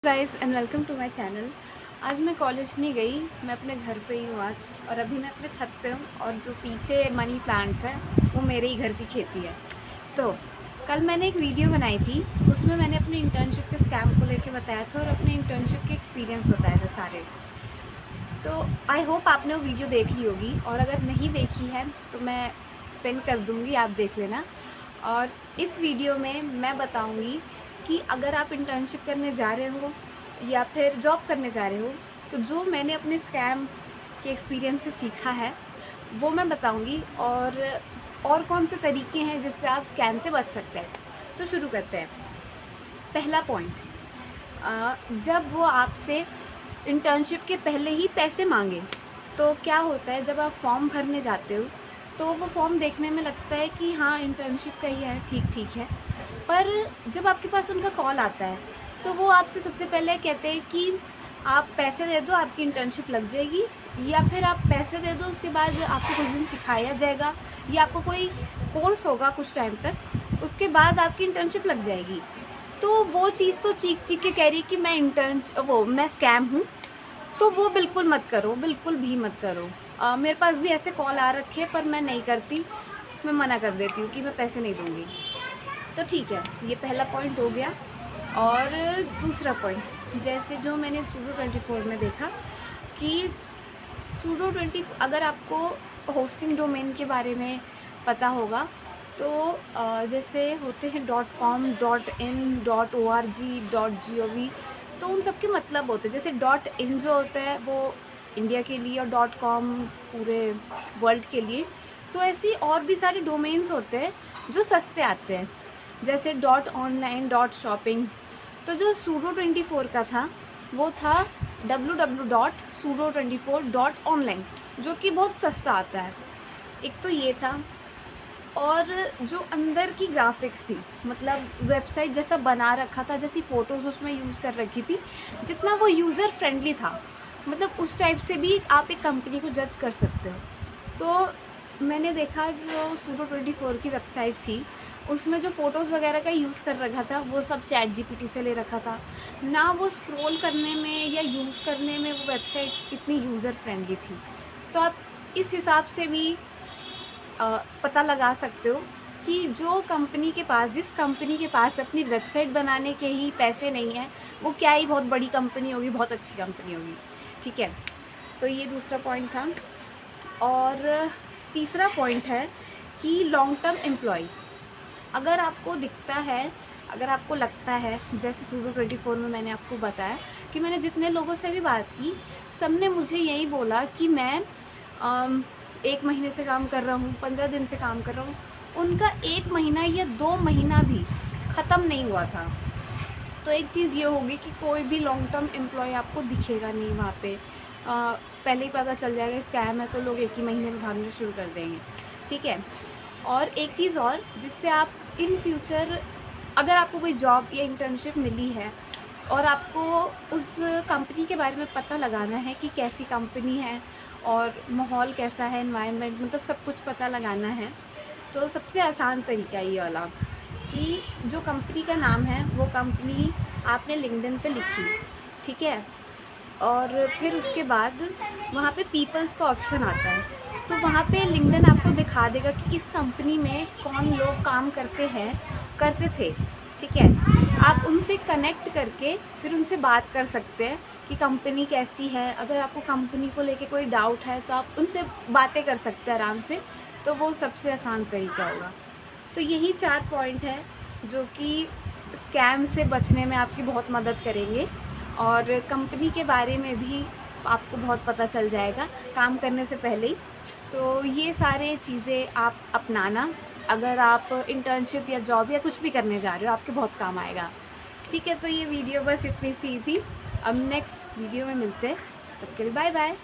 Guys and welcome to my channel. आज मैं college नहीं गई, मैं अपने घर पे ही हूँ आज। और अभी मैं अपने छत पे हूँ और जो पीछे मनी प्लांट्स हैं वो मेरे ही घर की खेती है। तो कल मैंने एक वीडियो बनाई थी, उसमें मैंने अपनी इंटर्नशिप के स्कैम को लेके बताया था और अपने इंटर्नशिप के एक्सपीरियंस बताए थे सारे। तो आई होप आपने वो वीडियो देख ली होगी, और अगर नहीं देखी है तो मैं पिन कर दूँगी, आप देख लेना। और इस वीडियो में मैं बताऊँगी कि अगर आप इंटर्नशिप करने जा रहे हो या फिर जॉब करने जा रहे हो, तो जो मैंने अपने स्कैम के एक्सपीरियंस से सीखा है वो मैं बताऊँगी, और कौन से तरीके हैं जिससे आप स्कैम से बच सकते हैं। तो शुरू करते हैं। पहला पॉइंट, जब वो आपसे इंटर्नशिप के पहले ही पैसे मांगे, तो क्या होता है, जब आप फॉर्म भरने जाते हो तो वो फॉर्म देखने में लगता है कि हाँ इंटर्नशिप का ही है, ठीक ठीक है। पर जब आपके पास उनका कॉल आता है तो वो आपसे सबसे पहले कहते हैं कि आप पैसे दे दो, आपकी इंटर्नशिप लग जाएगी, या फिर आप पैसे दे दो, उसके बाद आपको कुछ दिन सिखाया जाएगा या आपको कोई कोर्स होगा कुछ टाइम तक, उसके बाद आपकी इंटर्नशिप लग जाएगी। तो वो चीज़ तो चीख चीख के कह रही है कि मैं स्कैम हूँ। तो वो बिल्कुल मत करो, बिल्कुल भी मत करो। मेरे पास भी ऐसे कॉल आ रखे हैं, पर मैं नहीं करती, मैं मना कर देती हूँ कि मैं पैसे नहीं दूँगी। तो ठीक है, ये पहला पॉइंट हो गया। और दूसरा पॉइंट, जैसे जो मैंने सूडो 24 में देखा कि सूडो 20, अगर आपको होस्टिंग डोमेन के बारे में पता होगा तो जैसे होते हैं .com, .in, .org, .gov, तो उन सब के मतलब होते हैं। जैसे .in जो होता है वो इंडिया के लिए और .com पूरे वर्ल्ड के लिए। तो ऐसी और भी सारे डोमेन्स होते हैं जो सस्ते आते हैं, जैसे .online, .shopping। तो जो सूडो 24 का था वो था www.sudo24.online, जो कि बहुत सस्ता आता है। एक तो ये था, और जो अंदर की ग्राफिक्स थी, मतलब वेबसाइट जैसा बना रखा था, जैसी फ़ोटोज़ उसमें यूज़ कर रखी थी, जितना वो यूज़र फ्रेंडली था, मतलब उस टाइप से भी आप एक कंपनी को जज कर सकते हो। तो मैंने देखा जो सूडो 24 की वेबसाइट थी, उसमें जो फ़ोटोज़ वगैरह का यूज़ कर रखा था वो सब चैट जीपीटी से ले रखा था ना। वो स्क्रॉल करने में या यूज़ करने में वो वेबसाइट इतनी यूज़र फ्रेंडली थी। तो आप इस हिसाब से भी पता लगा सकते हो कि जिस कंपनी के पास अपनी वेबसाइट बनाने के ही पैसे नहीं हैं, वो क्या ही बहुत बड़ी कंपनी होगी, बहुत अच्छी कंपनी होगी। ठीक है, तो ये दूसरा पॉइंट था। और तीसरा पॉइंट है कि लॉन्ग टर्म एम्प्लॉय, अगर आपको दिखता है, अगर आपको लगता है, जैसे सूडो 24 में मैंने आपको बताया कि मैंने जितने लोगों से भी बात की, सब ने मुझे यही बोला कि मैं 1 महीने से काम कर रहा हूँ, 15 दिन से काम कर रहा हूँ। उनका 1 महीना या 2 महीना भी ख़त्म नहीं हुआ था। तो एक चीज़ ये होगी कि कोई भी लॉन्ग टर्म एम्प्लॉय आपको दिखेगा नहीं वहाँ पे। पहले ही पता चल जाएगा स्कैम है, तो लोग 1 ही महीने में भागना शुरू कर देंगे। ठीक है, और एक चीज़ और, जिससे आप इन फ्यूचर, अगर आपको कोई जॉब या इंटर्नशिप मिली है और आपको उस कंपनी के बारे में पता लगाना है कि कैसी कंपनी है और माहौल कैसा है, एनवायरनमेंट, मतलब सब कुछ पता लगाना है, तो सबसे आसान तरीका ये वाला कि जो कंपनी का नाम है वो कंपनी आपने लिंक्डइन पे लिखी, ठीक है, और फिर उसके बाद वहाँ पे पीपल्स का ऑप्शन आता है, तो वहाँ पे लिंक्डइन आपको दिखा देगा कि इस कंपनी में कौन लोग काम करते थे। ठीक है, आप उनसे कनेक्ट करके फिर उनसे बात कर सकते हैं कि कंपनी कैसी है। अगर आपको कंपनी को लेके कोई डाउट है तो आप उनसे बातें कर सकते हैं आराम से, तो वो सबसे आसान तरीका होगा। तो यही 4 पॉइंट है जो कि स्कैम से बचने में आपकी बहुत मदद करेंगे, और कंपनी के बारे में भी आपको बहुत पता चल जाएगा काम करने से पहले ही। तो ये सारे चीज़ें आप अपनाना, अगर आप इंटर्नशिप या जॉब या कुछ भी करने जा रहे हो, आपके बहुत काम आएगा। ठीक है, तो ये वीडियो बस इतनी सी थी। अब नेक्स्ट वीडियो में मिलते हैं, तब के लिए बाय बाय।